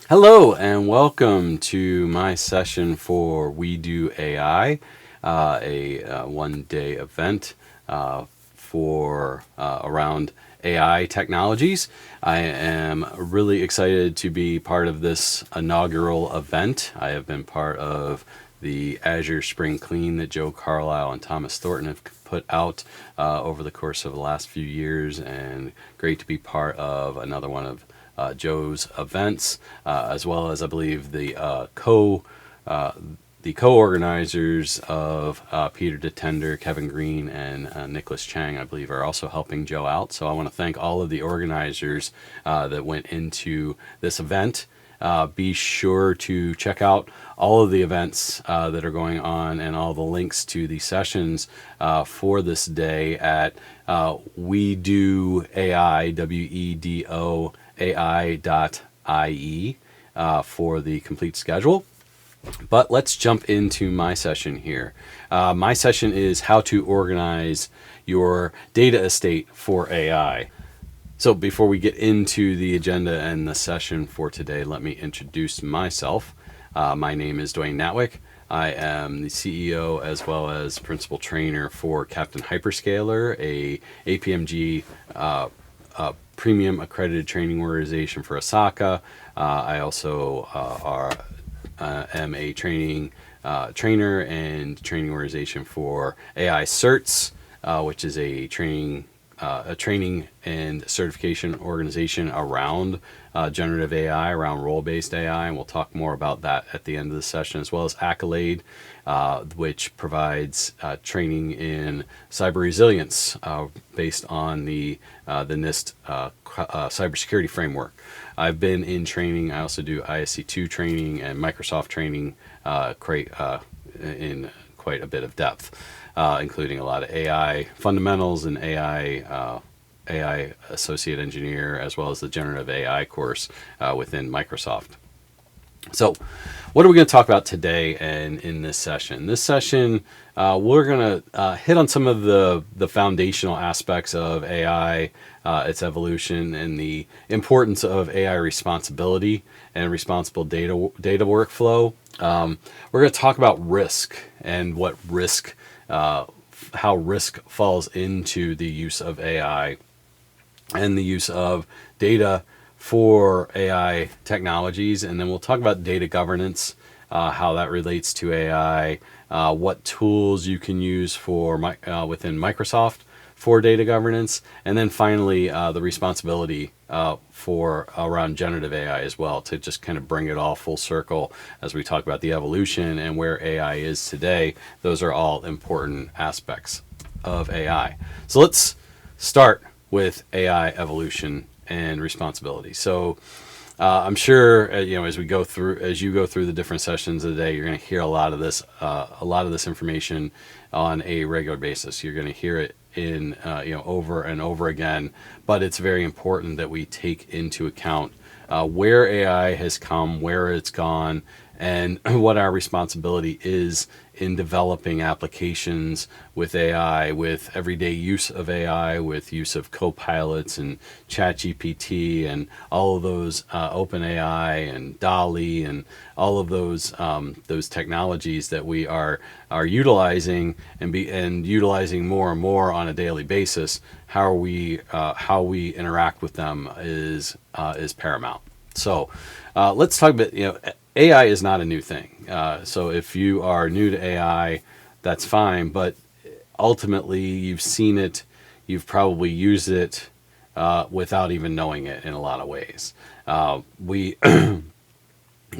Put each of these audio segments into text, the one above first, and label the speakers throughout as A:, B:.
A: Hello and welcome to my session for WedoAI, a one-day event for around AI technologies. I am really excited to be part of this inaugural event. I have been part of the Azure Spring Clean that Joe Carlisle and Thomas Thornton have put out over the course of the last few years, and great to be part of another one of Joe's events, as well as I believe the co-organizers of Peter DeTender, Kevin Green, and Nicholas Chang, I believe, are also helping Joe out. So I want to thank all of the organizers that went into this event. Be sure to check out all of the events that are going on and all the links to the sessions for this day at WedoAI, WedoAI.ie for the complete schedule. But let's jump into my session here. My session is how to organize your data estate for AI. So before we get into the agenda and the session for today, let me introduce myself. My name is Dwayne Natwick. I am the CEO as well as principal trainer for Captain Hyperscaler, a APMG premium accredited training organization for Osaka. I also am a trainer and training organization for AI Certs, which is a training and certification organization around generative AI, around role-based AI, and we'll talk more about that at the end of the session, as well as Accolade, which provides training in cyber resilience based on the NIST cybersecurity framework. I've been in training. I also do ISC2 training and Microsoft training in quite a bit of depth, including a lot of AI fundamentals and AI associate engineer, as well as the generative AI course within Microsoft. So what are we going to talk about today and in this session? This session, we're going to hit on some of the foundational aspects of AI, its evolution, and the importance of AI responsibility and responsible data workflow. We're going to talk about risk and what risk, how risk falls into the use of AI and the use of data for AI technologies. And then we'll talk about data governance, how that relates to AI, what tools you can use for within Microsoft for data governance, and then finally the responsibility for around generative AI as well, to just kind of bring it all full circle as we talk about the evolution and where AI is today. Those are all important aspects of AI. So let's start with AI evolution and responsibility. So I'm sure as you go through the different sessions of the day, you're going to hear a lot of this information on a regular basis. You're going to hear it in over and over again, but it's very important that we take into account where AI has come, where it's gone, and what our responsibility is in developing applications with AI, with everyday use of AI, with use of co-pilots and ChatGPT and all of those OpenAI and DALL-E and all of those technologies that we are utilizing and utilizing more and more on a daily basis. How we interact with them is paramount. So let's talk about AI is not a new thing. So if you are new to AI, that's fine. But ultimately, you've seen it. You've probably used it without even knowing it in a lot of ways. We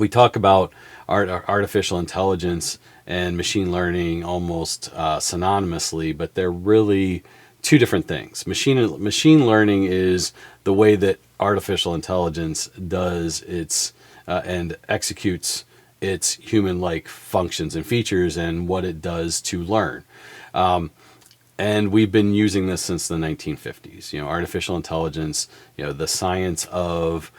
A: talk about artificial intelligence and machine learning almost synonymously, but they're really two different things. Machine learning is the way that artificial intelligence does its and executes its human-like functions and features and what it does to learn. And we've been using this since the 1950s. Artificial intelligence, the science of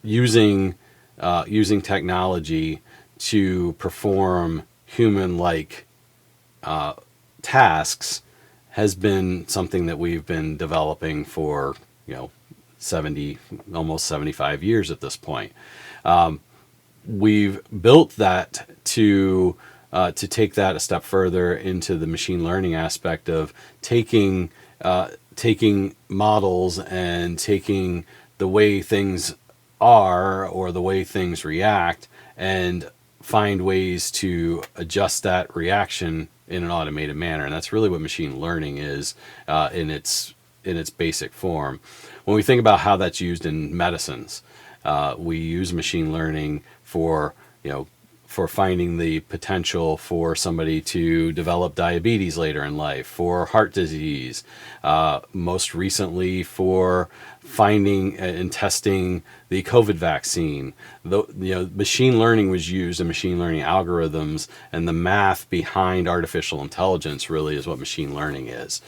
A: using technology to perform human-like tasks has been something that we've been developing for 70, almost 75 years at this point. We've built that to take that a step further into the machine learning aspect of taking models and taking the way things are or the way things react and find ways to adjust that reaction in an automated manner. And that's really what machine learning is in its basic form. When we think about how that's used in medicines, we use machine learning for finding the potential for somebody to develop diabetes later in life, for heart disease, most recently for finding and testing the COVID vaccine. Machine learning was used, and machine learning algorithms and the math behind artificial intelligence really is what machine learning is.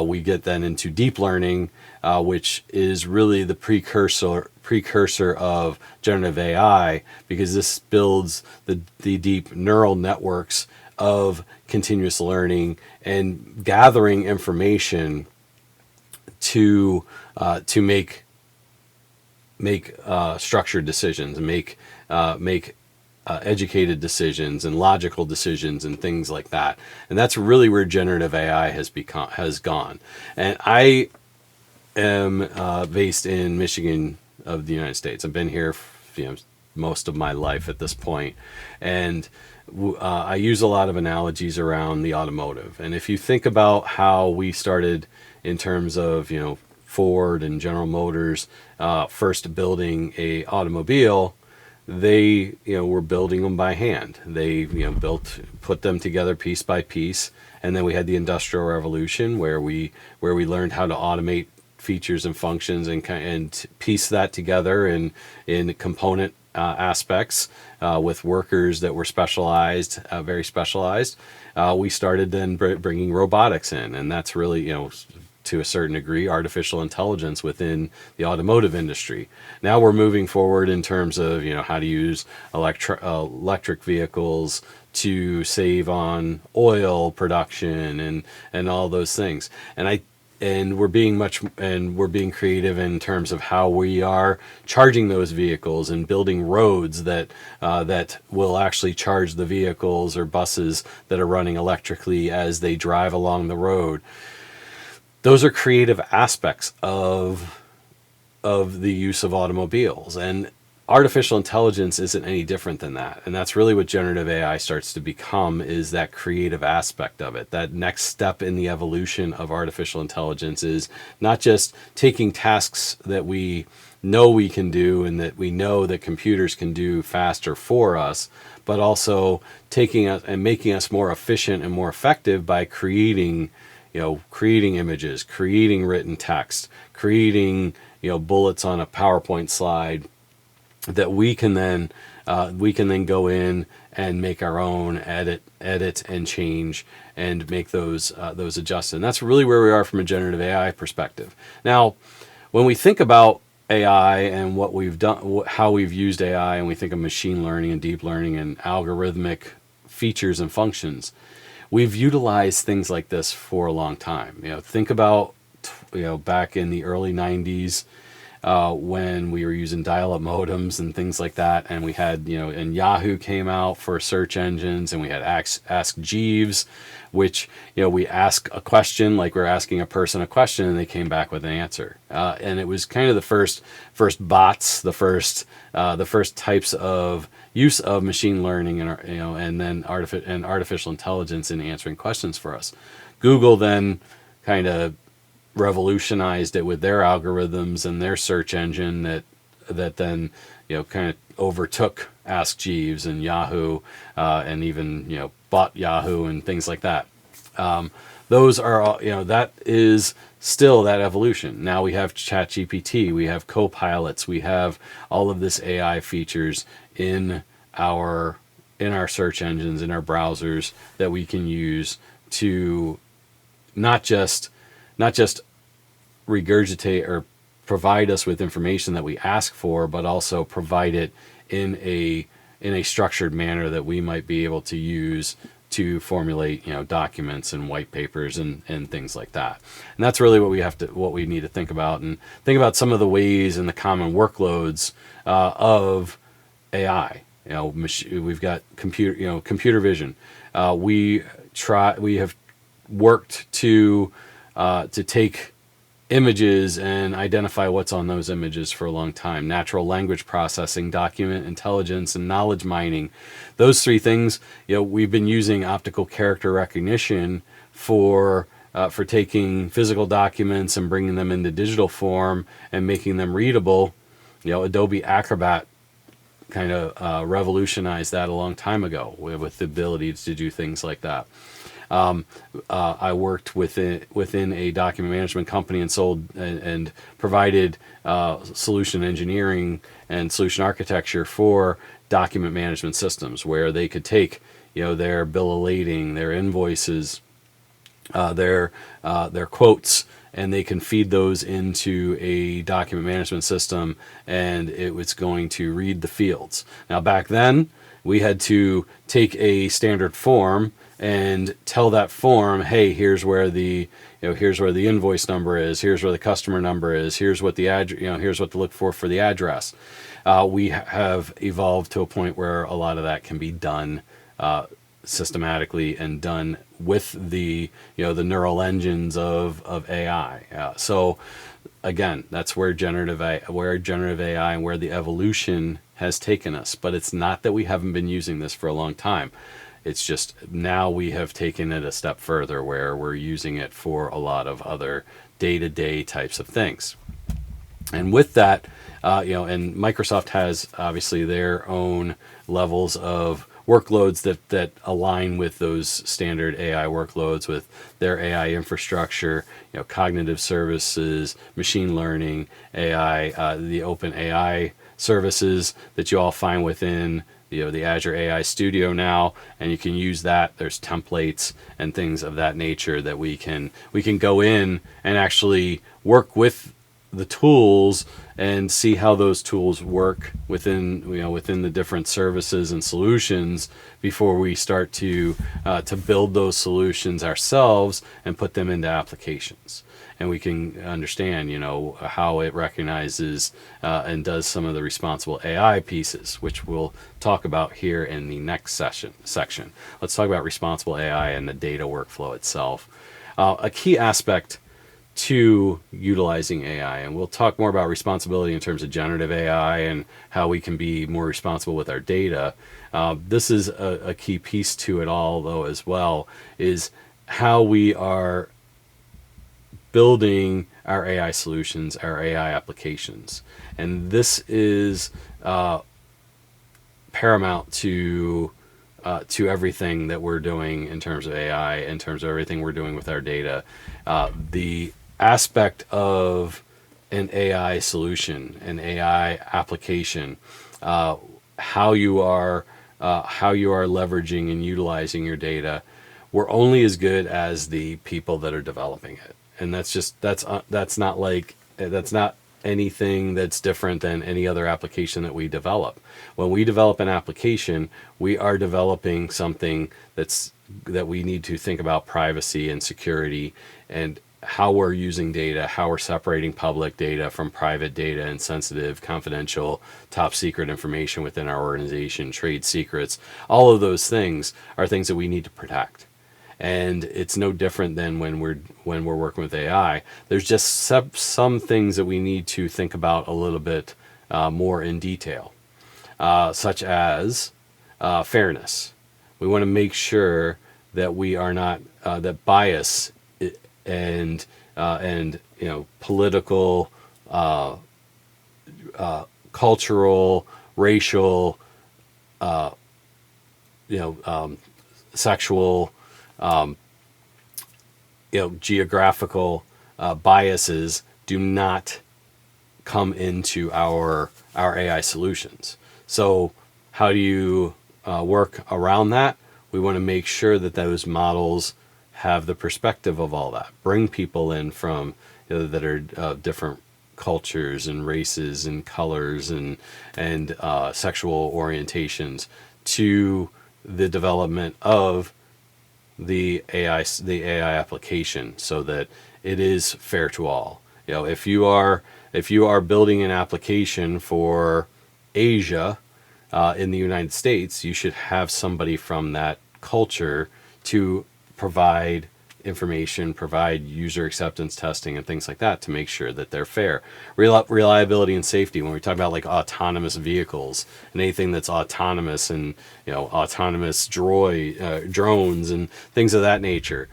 A: We get then into deep learning, which is really the precursor of generative AI, because this builds the deep neural networks of continuous learning and gathering information to make structured decisions, and make educated decisions and logical decisions and things like that. And that's really where generative AI has gone. And I am based in Michigan of the United States. I've been here most of my life at this point, and I use a lot of analogies around the automotive. And if you think about how we started in terms of Ford and General Motors first building a automobile, they were building them by hand. They put them together piece by piece, and then we had the Industrial Revolution where we learned how to automate features and functions and piece that together in component aspects with workers that were specialized, very specialized. We started then bringing robotics in, and that's really to a certain degree artificial intelligence within the automotive industry. Now we're moving forward in terms of how to use electric vehicles to save on oil production and all those things. And we're being creative in terms of how we are charging those vehicles and building roads that will actually charge the vehicles or buses that are running electrically as they drive along the road. Those are creative aspects of the use of automobiles, and artificial intelligence isn't any different than that. And that's really what generative AI starts to become, is that creative aspect of it. That next step in the evolution of artificial intelligence is not just taking tasks that we know we can do and that we know that computers can do faster for us, but also taking us and making us more efficient and more effective by creating images, creating written text, creating bullets on a PowerPoint slide that we can then go in and make our own, edit and change and make those adjustments. And that's really where we are from a generative AI perspective. Now, when we think about AI and what we've done, how we've used AI, and we think of machine learning and deep learning and algorithmic features and functions, we've utilized things like this for a long time. Think about back in the early 90s. When we were using dial-up modems and things like that, and we had, and Yahoo came out for search engines, and we had Ask Jeeves, which, we ask a question like we're asking a person a question, and they came back with an answer. And it was kind of the first bots, the first types of use of machine learning and then artificial intelligence in answering questions for us. Google then kind of revolutionized it with their algorithms and their search engine that then kind of overtook Ask Jeeves and Yahoo and even bought Yahoo and things like that. Those are all, that is still that evolution. Now we have ChatGPT, we have copilots, we have all of this AI features in our search engines, in our browsers, that we can use to not just regurgitate or provide us with information that we ask for, but also provide it in a structured manner that we might be able to use to formulate, documents and white papers and things like that. And that's really what we need to think about, and think about some of the ways and the common workloads of AI. We've got computer vision. We have worked to take images and identify what's on those images for a long time. Natural language processing, document intelligence, and knowledge mining. Those three things, we've been using optical character recognition for taking physical documents and bringing them into digital form and making them readable. Adobe Acrobat kind of revolutionized that a long time ago with the ability to do things like that. I worked within a document management company and sold and provided solution engineering and solution architecture for document management systems, where they could take their bill of lading, their invoices, their quotes, and they can feed those into a document management system, and it was going to read the fields. Now, back then, we had to take a standard form and tell that form, hey, here's where the invoice number is, here's where the customer number is, here's what here's what to look for the address. We have evolved to a point where a lot of that can be done systematically and done with the neural engines of AI. So again, that's where generative AI and where the evolution has taken us. But it's not that we haven't been using this for a long time. It's just now we have taken it a step further, where we're using it for a lot of other day-to-day types of things. And with that, and Microsoft has obviously their own levels of workloads that align with those standard AI workloads, with their AI infrastructure, cognitive services, machine learning, AI, the open AI services that you all find within the Azure AI Studio now, and you can use that. There's templates and things of that nature that we can go in and actually work with the tools and see how those tools work within the different services and solutions before we start to build those solutions ourselves and put them into applications. And we can understand, how it recognizes and does some of the responsible AI pieces, which we'll talk about here in the next section. Let's talk about responsible AI and the data workflow itself. A key aspect to utilizing AI, and we'll talk more about responsibility in terms of generative AI and how we can be more responsible with our data. This is a key piece to it all, though, as well, is how we are building our AI solutions, our AI applications. And this is paramount to everything that we're doing in terms of AI, in terms of everything we're doing with our data. The aspect of an AI solution, an AI application, how you are leveraging and utilizing your data, we're only as good as the people that are developing it. And that's not anything that's different than any other application that we develop. When we develop an application, we are developing something that we need to think about privacy and security and how we're using data, how we're separating public data from private data and sensitive, confidential, top secret information within our organization, trade secrets. All of those things are things that we need to protect. And it's no different than when we're working with AI. There's just some things that we need to think about a little bit more in detail, such as fairness. We want to make sure that we are not that bias and political, cultural, racial, sexual, geographical biases do not come into our AI solutions. So how do you work around that? We want to make sure that those models have the perspective of all that. Bring people in from that are different cultures and races and colors and sexual orientations to the development of the AI application so that it is fair to all. If you are building an application for Asia in the United States, you should have somebody from that culture to provide information, provide user acceptance testing and things like that to make sure that they're fair. Reliability and safety, when we talk about like autonomous vehicles and anything that's autonomous and autonomous drones and things of that nature,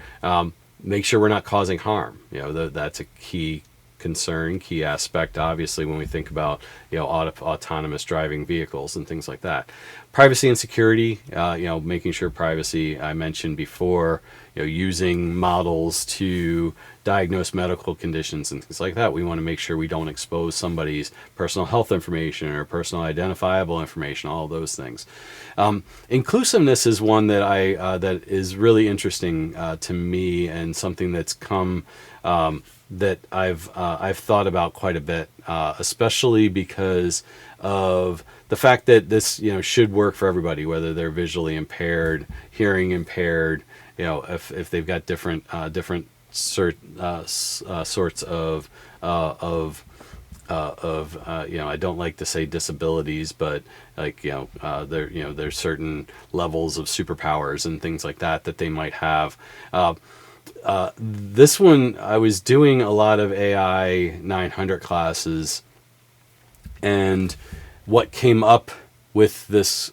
A: make sure we're not causing harm. That's a key concern, key aspect, obviously, when we think about autonomous driving vehicles and things like that. Privacy and security, making sure privacy, I mentioned before, using models to diagnose medical conditions and things like that. We want to make sure we don't expose somebody's personal health information or personal identifiable information, all those things. Inclusiveness is one that that is really interesting to me, and something that's come that I've thought about quite a bit, especially because of the fact that this should work for everybody, whether they're visually impaired, hearing impaired, if they've got different sorts of I don't like to say disabilities, but like there's certain levels of superpowers and things like that they might have. This one, I was doing a lot of AI 900 classes, and what came up with this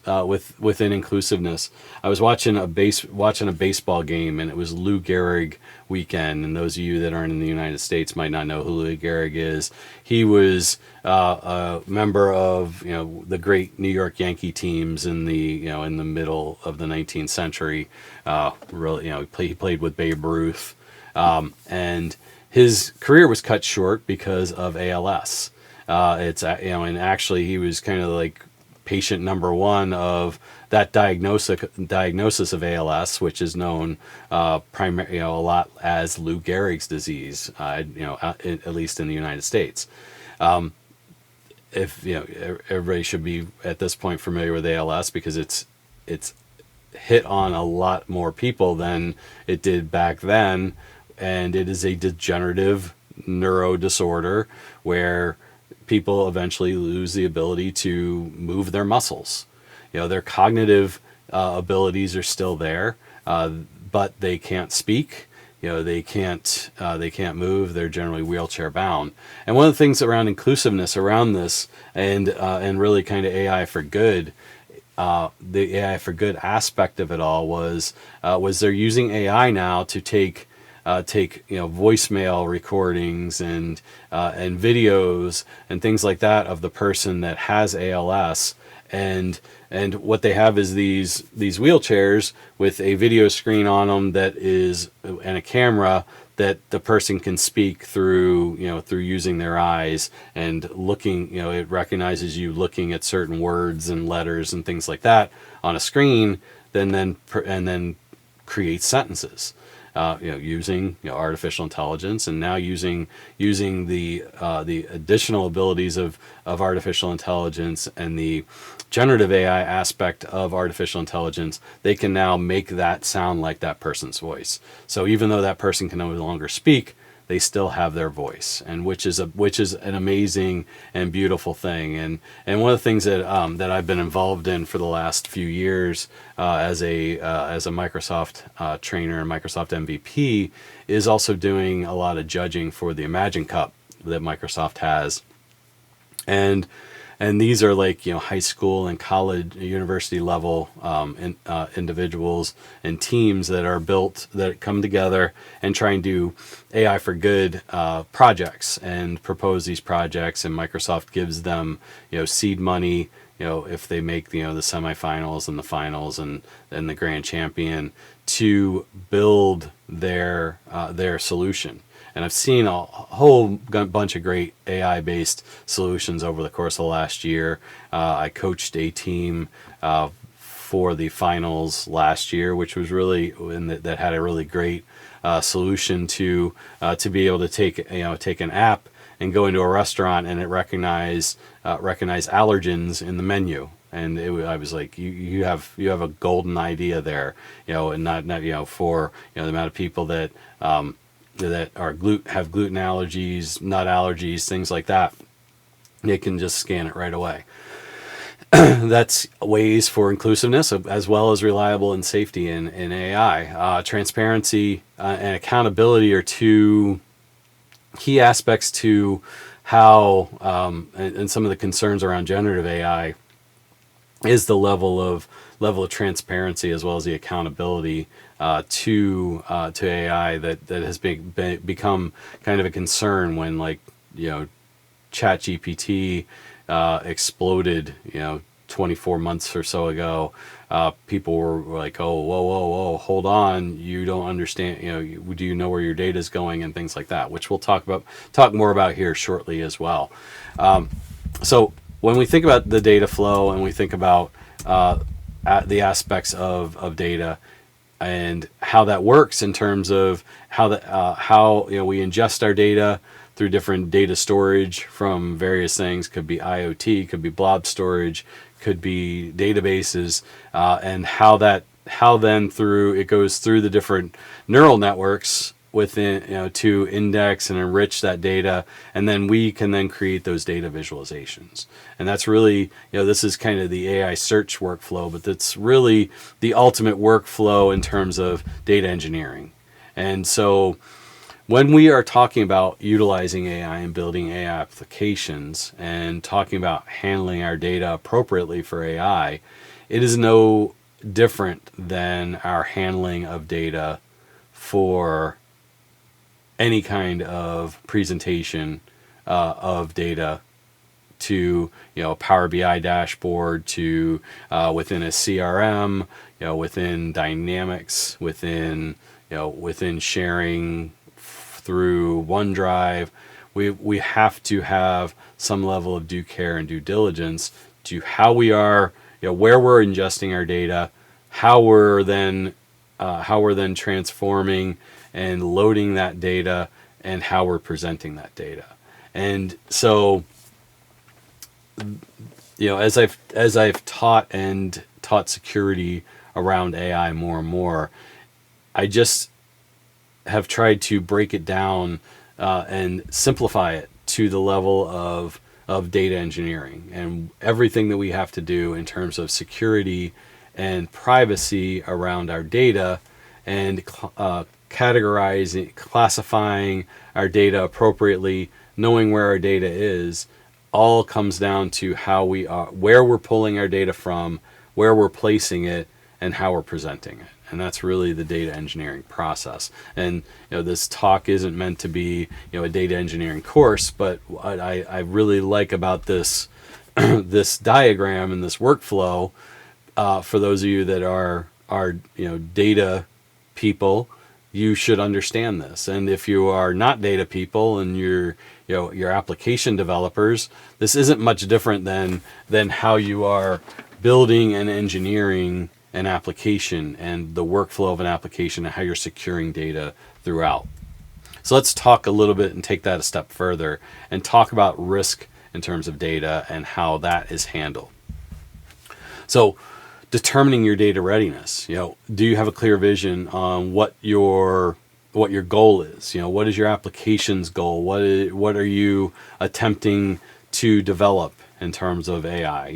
A: within inclusiveness, I was watching a baseball game, and it was Lou Gehrig weekend. And those of you that aren't in the United States might not know who Lou Gehrig is. He was a member of the great New York Yankee teams in the in the middle of the 19th century. He played with Babe Ruth, and his career was cut short because of ALS. And actually he was kind of like patient number one of that diagnosis of ALS, which is known a lot as Lou Gehrig's disease, at least in the United States. Everybody should be at this point familiar with ALS because it's hit on a lot more people than it did back then, and it is a degenerative neuro disorder where people eventually lose the ability to move their muscles. Their cognitive abilities are still there, but they can't speak. They can't move. They're generally wheelchair bound. And one of the things around inclusiveness around this, and really kind of AI for good, the AI for good aspect of it all was they're using AI now to take voicemail recordings and videos and things like that of the person that has ALS, and what they have is these wheelchairs with a video screen on them and a camera that the person can speak through using their eyes and looking. It recognizes you looking at certain words and letters and things like that on a screen, and then creates sentences. Using artificial intelligence, and now using the additional abilities of artificial intelligence and the generative AI aspect of artificial intelligence, they can now make that sound like that person's voice. So even though that person can no longer speak, they still have their voice, and which is an amazing and beautiful thing. And one of the things that I've been involved in for the last few years as a Microsoft trainer and Microsoft MVP is also doing a lot of judging for the Imagine Cup that Microsoft has, and these are like high school and college, university level individuals and teams that come together and try and do AI for good projects and propose these projects, and Microsoft gives them seed money if they make the semifinals and the finals and the grand champion to build their solution. And I've seen a whole bunch of great AI-based solutions over the course of the last year. I coached a team for the finals last year, which was really that had a really great solution to be able to take an app and go into a restaurant and it recognize allergens in the menu. And I was like, you have a golden idea there, and not for the amount of people that that are have gluten allergies, nut allergies, things like that. They can just scan it right away. That's ways for inclusiveness as well as reliable and safety in AI. Transparency and accountability are two key aspects to how and some of the concerns around generative AI is the level of transparency as well as the accountability to AI that has become kind of a concern when, like, ChatGPT exploded 24 months or so ago. People were like, oh, whoa, hold on, you don't understand, do you know where your data is going, and things like that, which we'll talk more about here shortly as well. So when we think about the data flow and we think about the aspects of data and how that works in terms of how we ingest our data through different data storage from various things, could be IoT, could be blob storage, could be databases, and how then it goes through the different neural networks within, to index and enrich that data, and then we can then create those data visualizations. And that's really, this is kind of the AI search workflow, but that's really the ultimate workflow in terms of data engineering. And so when we are talking about utilizing AI and building AI applications and talking about handling our data appropriately for AI, it is no different than our handling of data for any kind of presentation of data to a Power BI dashboard, to within a CRM, within Dynamics, within sharing through OneDrive. We have to have some level of due care and due diligence to how we are, where we're ingesting our data, how we're then transforming and loading that data, and how we're presenting that data. And so, as I've taught security around AI more and more, I just have tried to break it down and simplify it to the level of data engineering and everything that we have to do in terms of security and privacy around our data, and categorizing, classifying our data appropriately, knowing where our data is, all comes down to how we are, where we're pulling our data from, where we're placing it, and how we're presenting it. And that's really the data engineering process. And this talk isn't meant to be a data engineering course, but what I really like about this this diagram and this workflow, for those of you that are data people, you should understand this. And if you are not data people and you're application developers, this isn't much different than how you are building and engineering an application and the workflow of an application and how you're securing data throughout. So let's talk a little bit and take that a step further and talk about risk in terms of data and how that is handled. So determining your data readiness, do you have a clear vision on what your goal is? What is your application's goal? What are you attempting to develop in terms of AI?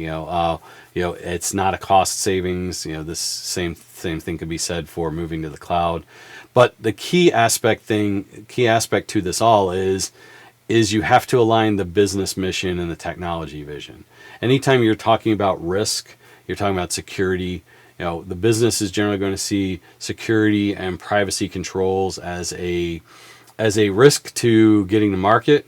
A: It's not a cost savings. This same thing could be said for moving to the cloud. But the key aspect to this all is you have to align the business mission and the technology vision. Anytime you're talking about risk, you're talking about security. The business is generally going to see security and privacy controls as a risk to getting to market,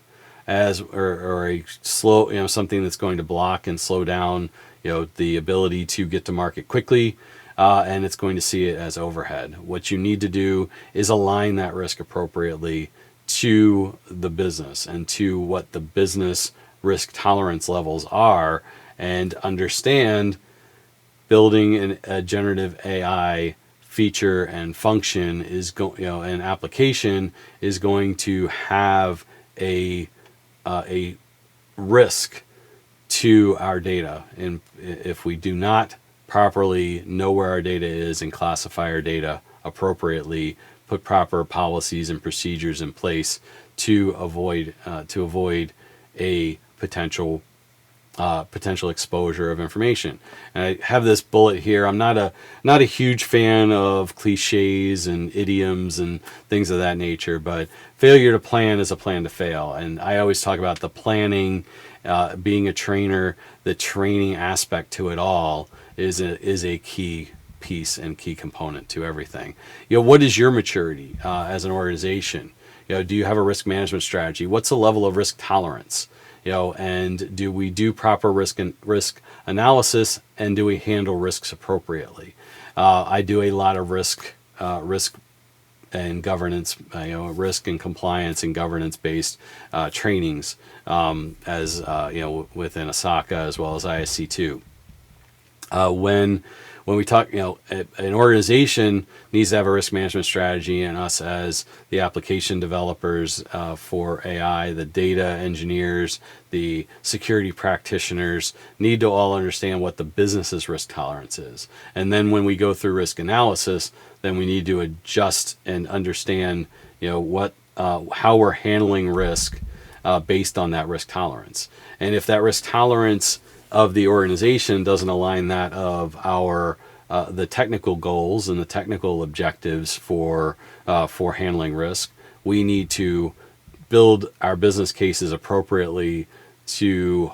A: or a slow, something that's going to block and slow down, the ability to get to market quickly, and it's going to see it as overhead. What you need to do is align that risk appropriately to the business and to what the business risk tolerance levels are, and understand building a generative AI feature and function an application is going to have a risk to our data. And if we do not properly know where our data is and classify our data appropriately, put proper policies and procedures in place to avoid a potential exposure of information. And I have this bullet here. I'm not a huge fan of cliches and idioms and things of that nature, but failure to plan is a plan to fail. And I always talk about the planning, being a trainer, the training aspect to it all is a key piece and key component to everything. What is your maturity as an organization? Do you have a risk management strategy? What's the level of risk tolerance? And do we do proper risk analysis, and do we handle risks appropriately? I do a lot of risk and governance, risk and compliance and governance based trainings, as within ASACA as well as ISC2. When we talk, an organization needs to have a risk management strategy, and us as the application developers for AI, the data engineers, the security practitioners need to all understand what the business's risk tolerance is. And then when we go through risk analysis, then we need to adjust and understand, how we're handling risk based on that risk tolerance. And if that risk tolerance of the organization doesn't align that of our the technical goals and the technical objectives for handling risk, we need to build our business cases appropriately to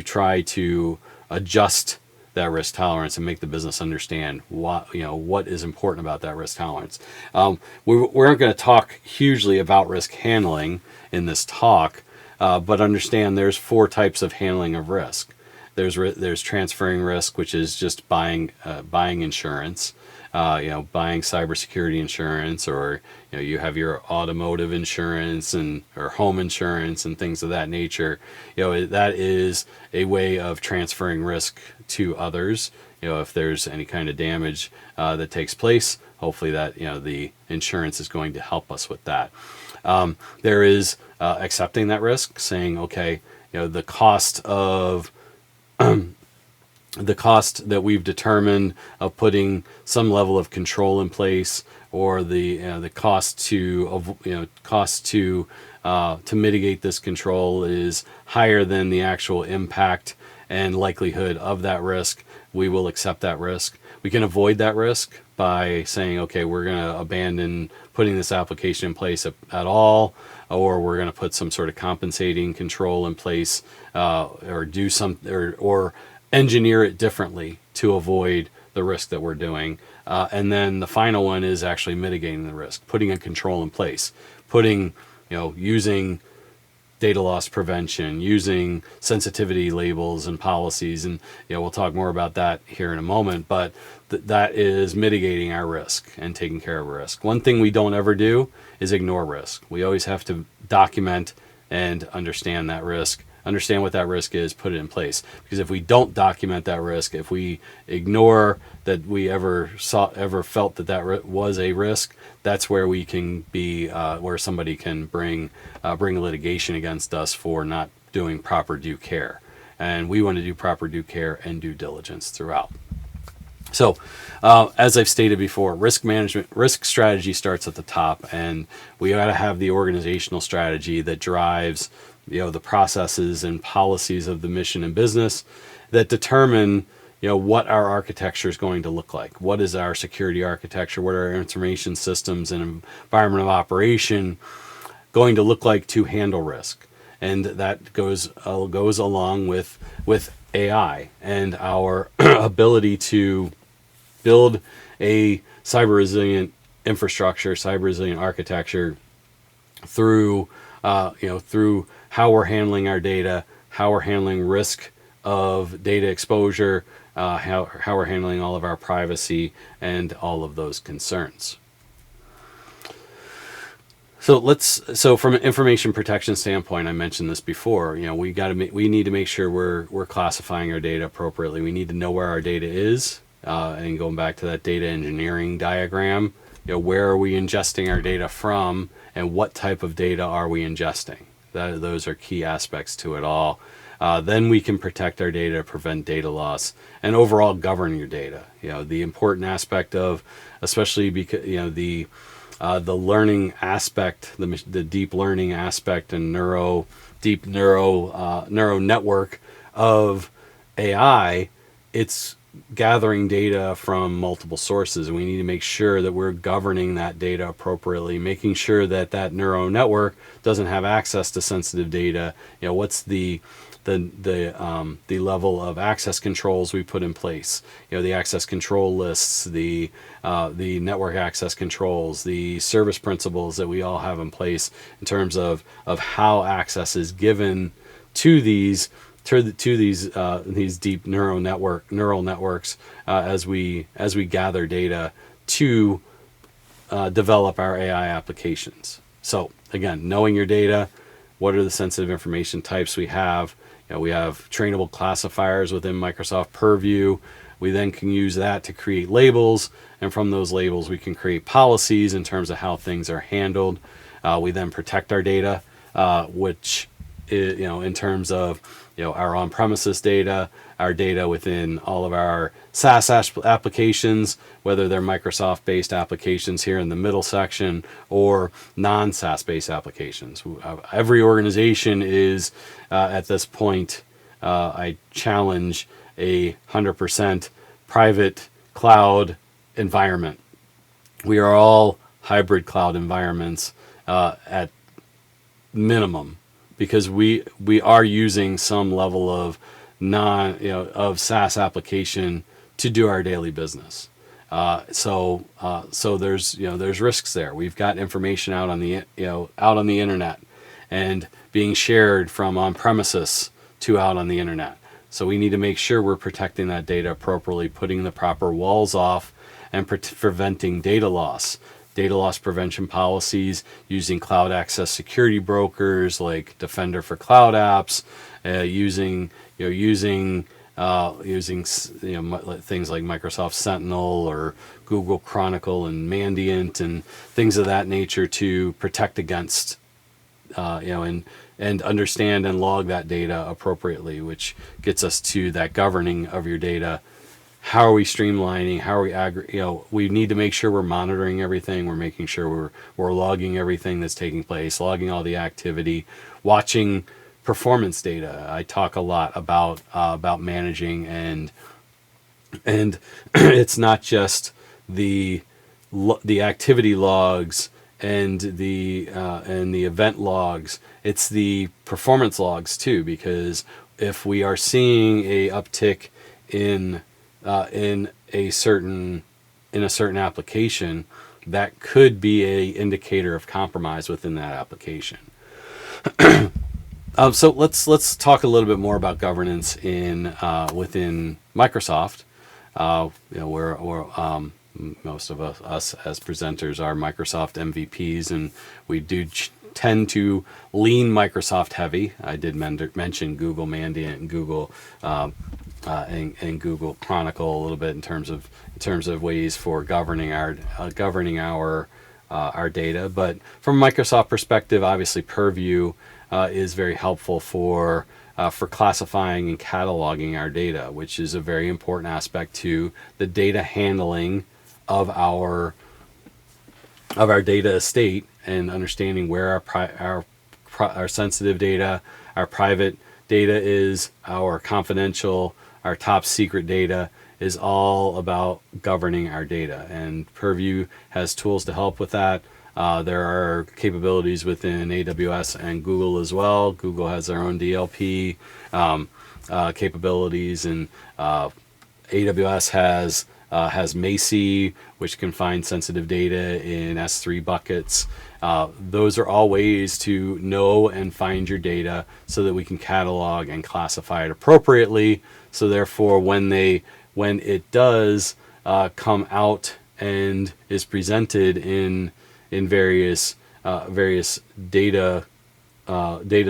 A: try to adjust that risk tolerance and make the business understand what is important about that risk tolerance. We aren't going to talk hugely about risk handling in this talk, but understand there's 4 types of handling of risk. There's transferring risk, which is just buying insurance, buying cybersecurity insurance, or you have your automotive insurance or home insurance and things of that nature. That is a way of transferring risk to others. If there's any kind of damage that takes place, hopefully that the insurance is going to help us with that. There is accepting that risk, saying, okay, the cost that we've determined of putting some level of control in place, or the cost to mitigate this control is higher than the actual impact and likelihood of that risk, we will accept that risk. We can avoid that risk by saying, okay, we're going to abandon putting this application in place at all, or we're going to put some sort of compensating control in place, or do or engineer it differently to avoid the risk that we're doing. And then the final one is actually mitigating the risk, putting a control in place, using data loss prevention, using sensitivity labels and policies. And we'll talk more about that here in a moment, but that is mitigating our risk and taking care of risk. One thing we don't ever do is ignore risk. We always have to document and understand that risk, understand what that risk is, put it in place. Because if we don't document that risk, if we ignore that we ever felt that was a risk, that's where we can be, where somebody can bring litigation against us for not doing proper due care. And we want to do proper due care and due diligence throughout. So, as I've stated before, risk strategy starts at the top, and we got to have the organizational strategy that drives, the processes and policies of the mission and business that determine, what our architecture is going to look like. What is our security architecture? What are our information systems and environment of operation going to look like to handle risk? And that goes along with AI and our ability to build a cyber resilient infrastructure, cyber resilient architecture through how we're handling our data, how we're handling risk of data exposure, how we're handling all of our privacy and all of those concerns. So from an information protection standpoint, I mentioned this before. We need to make sure we're classifying our data appropriately. We need to know where our data is. And going back to that data engineering diagram, where are we ingesting our data from, and what type of data are we ingesting? Those are key aspects to it all. then we can protect our data, prevent data loss, and overall govern your data. The important aspect of, especially because the learning aspect, the deep learning aspect, and neural network of AI, it's gathering data from multiple sources, and we need to make sure that we're governing that data appropriately, making sure that that neural network doesn't have access to sensitive data. What's the level of access controls we put in place? The access control lists, the network access controls, the service principles that we all have in place in terms of how access is given to these deep neural networks as we gather data to develop our AI applications. So again, knowing your data, what are the sensitive information types we have? We have trainable classifiers within Microsoft Purview. We then can use that to create labels, and from those labels we can create policies in terms of how things are handled. We then protect our data, which is, in terms of our on-premises data, our data within all of our SaaS applications, whether they're Microsoft-based applications here in the middle section or non-SaaS-based applications. Every organization is, at this point, I challenge a 100% private cloud environment. We are all hybrid cloud environments at minimum, because we are using some level of of SaaS application to do our daily business. So there's risks there. We've got information out on the internet and being shared from on premises to out on the internet. So we need to make sure we're protecting that data appropriately, putting the proper walls off, and preventing data loss. Data loss prevention policies, using cloud access security brokers like Defender for Cloud Apps, using things like Microsoft Sentinel or Google Chronicle and Mandiant and things of that nature to protect against and understand and log that data appropriately, which gets us to that governing of your data. How are we streamlining? How are we we need to make sure we're monitoring everything. We're making sure we're logging everything that's taking place, logging all the activity, watching performance data. I talk a lot about managing and it's not just the activity logs and the event logs. It's the performance logs too, because if we are seeing a uptick in a certain application, that could be a indicator of compromise within that application. So let's talk a little bit more about governance within Microsoft. We're most of us as presenters are Microsoft MVPs, and we do tend to lean Microsoft heavy. I did mention Google Mandiant and Google and Google Chronicle a little bit in terms of ways for governing our data. But from a Microsoft perspective, obviously Purview is very helpful for classifying and cataloging our data, which is a very important aspect to the data handling of our data estate, and understanding where our sensitive data, our private data is, our confidential, our top secret data is all about governing our data. And Purview has tools to help with that. There are capabilities within AWS and Google as well. Google has their own DLP capabilities, and AWS has Macy, which can find sensitive data in S3 buckets. Those are all ways to know and find your data so that we can catalog and classify it appropriately. So therefore, when it does come out and is presented in various data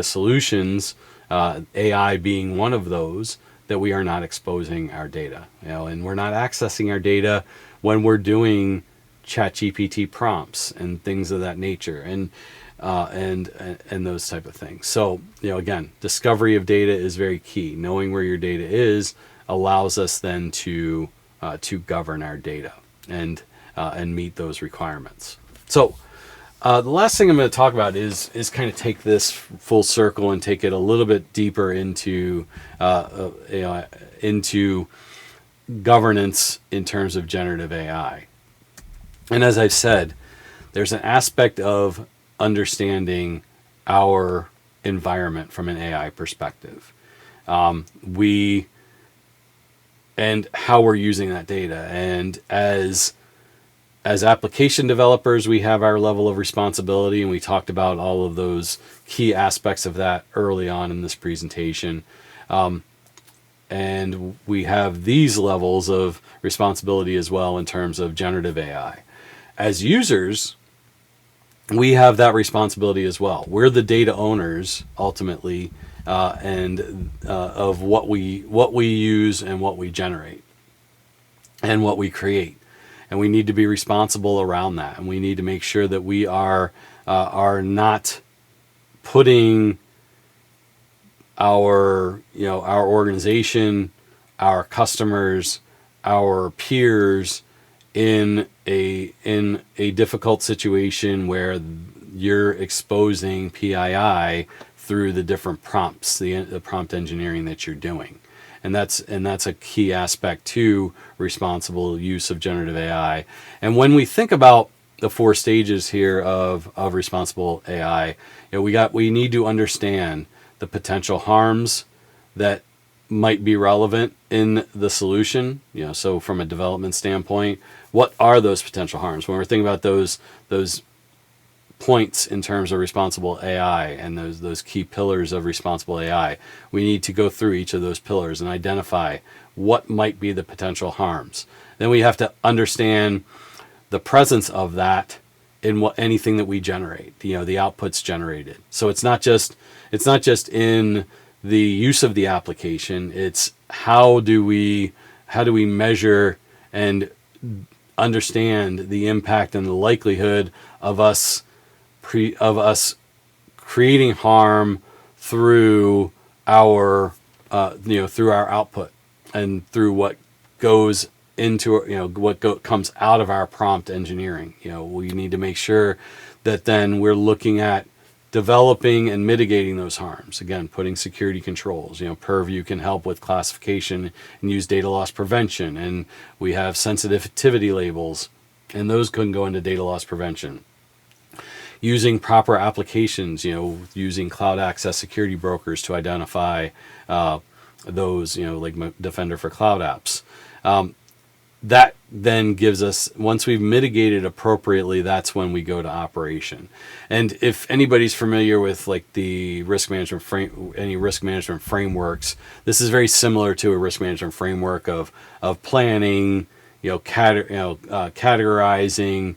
A: solutions, AI being one of those, that we are not exposing our data, and we're not accessing our data when we're doing ChatGPT prompts and things of that nature. And and those type of things. So, again, discovery of data is very key. Knowing where your data is allows us then to govern our data and meet those requirements. So, the last thing I'm going to talk about is kind of take this full circle and take it a little bit deeper into into governance in terms of generative AI. And as I've said, there's an aspect of understanding our environment from an AI perspective. And how we're using that data. And as application developers, we have our level of responsibility, and we talked about all of those key aspects of that early on in this presentation. And we have these levels of responsibility as well in terms of generative AI. As users, we have that responsibility as well. We're the data owners ultimately, of what we use and what we generate and what we create. And we need to be responsible around that. And we need to make sure that we are not putting our organization, our customers, our peers in a difficult situation where you're exposing PII through the different prompts, the prompt engineering that you're doing. And that's a key aspect to responsible use of generative AI. And when we think about the 4 stages here of responsible AI, we need to understand the potential harms that might be relevant in the solution. So from a development standpoint, what are those potential harms? When we're thinking about those points in terms of responsible AI and those key pillars of responsible AI, we need to go through each of those pillars and identify what might be the potential harms. Then we have to understand the presence of that in anything that we generate, the outputs generated. So it's not just in the use of the application, it's how do we measure and understand the impact and the likelihood of us creating harm through our output and through what goes into comes out of our prompt engineering. We need to make sure that then we're looking at developing and mitigating those harms. Again, putting security controls. Purview can help with classification and use data loss prevention, and we have sensitivity labels, and those can go into data loss prevention. Using proper applications, using cloud access security brokers to identify those, like Defender for Cloud Apps. That then gives us, once we've mitigated appropriately, that's when we go to operation. And if anybody's familiar with like the risk management any risk management frameworks, this is very similar to a risk management framework of planning, categorizing,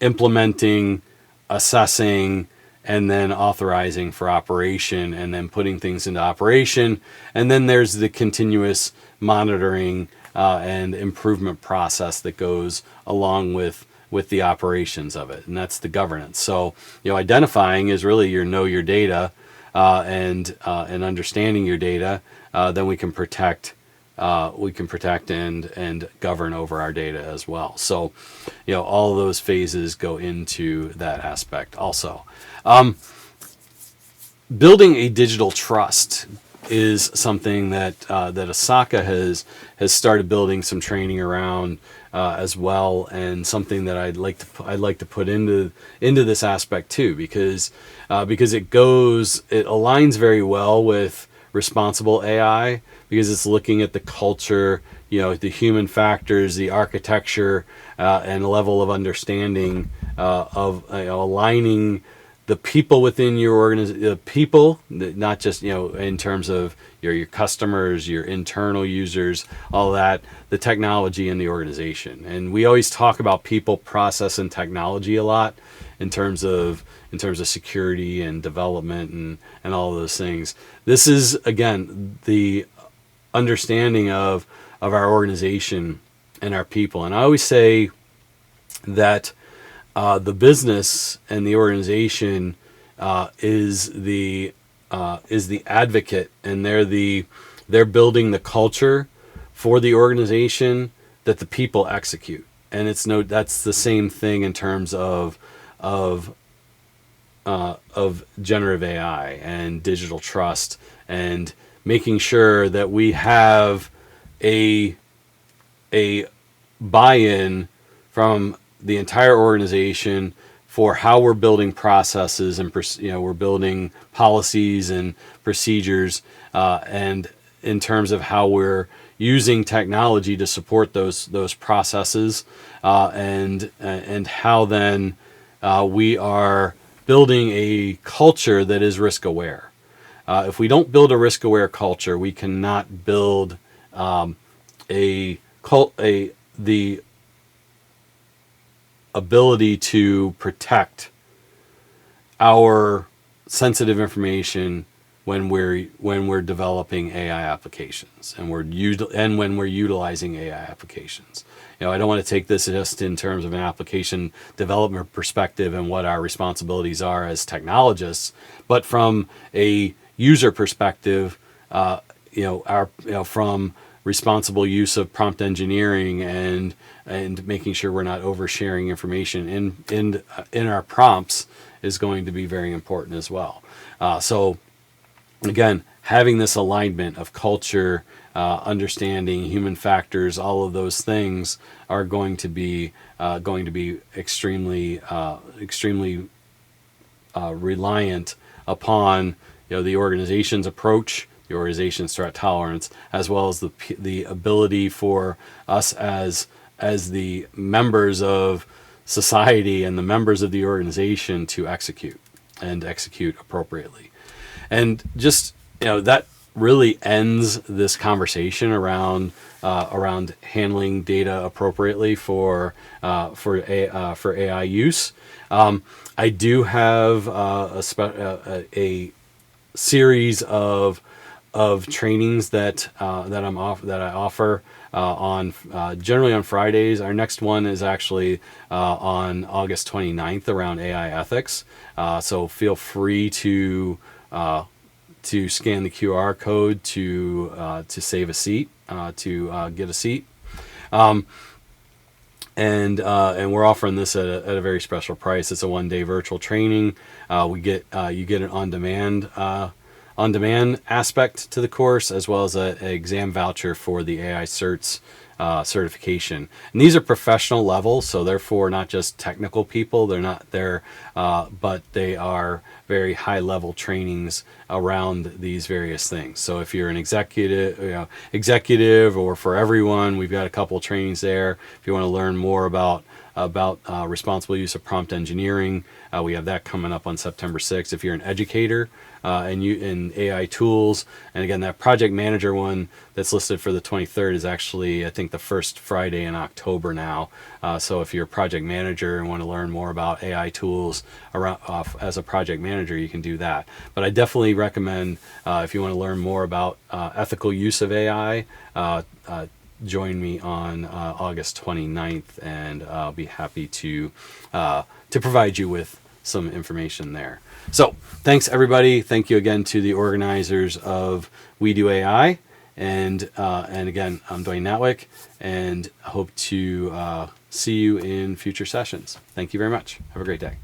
A: implementing, assessing, and then authorizing for operation, and then putting things into operation. And then there's the continuous monitoring and improvement process that goes along with the operations of it, and that's the governance. So identifying is really your data and understanding your data. Then we can protect and govern over our data as well. So all of those phases go into that aspect also. Building a digital trust is something that Asaka has started building some training around as well, and something that I'd like to put into this aspect too, because it aligns very well with responsible AI, because it's looking at the culture, the human factors, the architecture, and a level of understanding of aligning the people within your organization, people, not just, in terms of your customers, your internal users, all that, the technology in the organization. And we always talk about people, process, and technology a lot in terms of security and development and all of those things. This is, again, the understanding of our organization and our people. And I always say that the business and the organization is the advocate, and they're building the culture for the organization that the people execute. And that's the same thing in terms of generative AI and digital trust, and making sure that we have a buy-in from the entire organization for how we're building processes, and we're building policies and procedures, and in terms of how we're using technology to support those processes, and how then we are building a culture that is risk aware. If we don't build a risk aware culture, we cannot build the ability to protect our sensitive information when we're developing AI applications, and when we're utilizing AI applications. I don't want to take this just in terms of an application development perspective and what our responsibilities are as technologists, but from a user perspective, from responsible use of prompt engineering, and making sure we're not oversharing information in our prompts is going to be very important as well. So again, having this alignment of culture, understanding human factors, all of those things are going to be extremely reliant upon the organization's approach, the organization's threat tolerance, as well as the ability for us as the members of society and the members of the organization to execute appropriately. And just that really ends this conversation around handling data appropriately for AI use. I do have a series of trainings that I offer on generally on Fridays. Our next one is actually on August 29th around AI ethics. So feel free to scan the QR code to save a seat, to get a seat. And we're offering this at a very special price. It's a 1-day virtual training. You get an on-demand aspect to the course, as well as an exam voucher for the AI certs certification. And these are professional level, so therefore not just technical people. But they are very high level trainings around these various things. So if you're an executive, or for everyone, we've got a couple trainings there. If you want to learn more about responsible use of prompt engineering, we have that coming up on September 6th. If you're an educator and you in AI tools, and again, that project manager one that's listed for the 23rd is actually, I think, the first Friday in October now. So if you're a project manager and want to learn more about AI tools as a project manager, you can do that. But I definitely recommend, if you want to learn more about ethical use of AI, join me on August 29th, and I'll be happy to provide you with some information there. So thanks, everybody. Thank you again to the organizers of WedoAI. And again, I'm Dwayne Natwick, and hope to see you in future sessions. Thank you very much. Have a great day.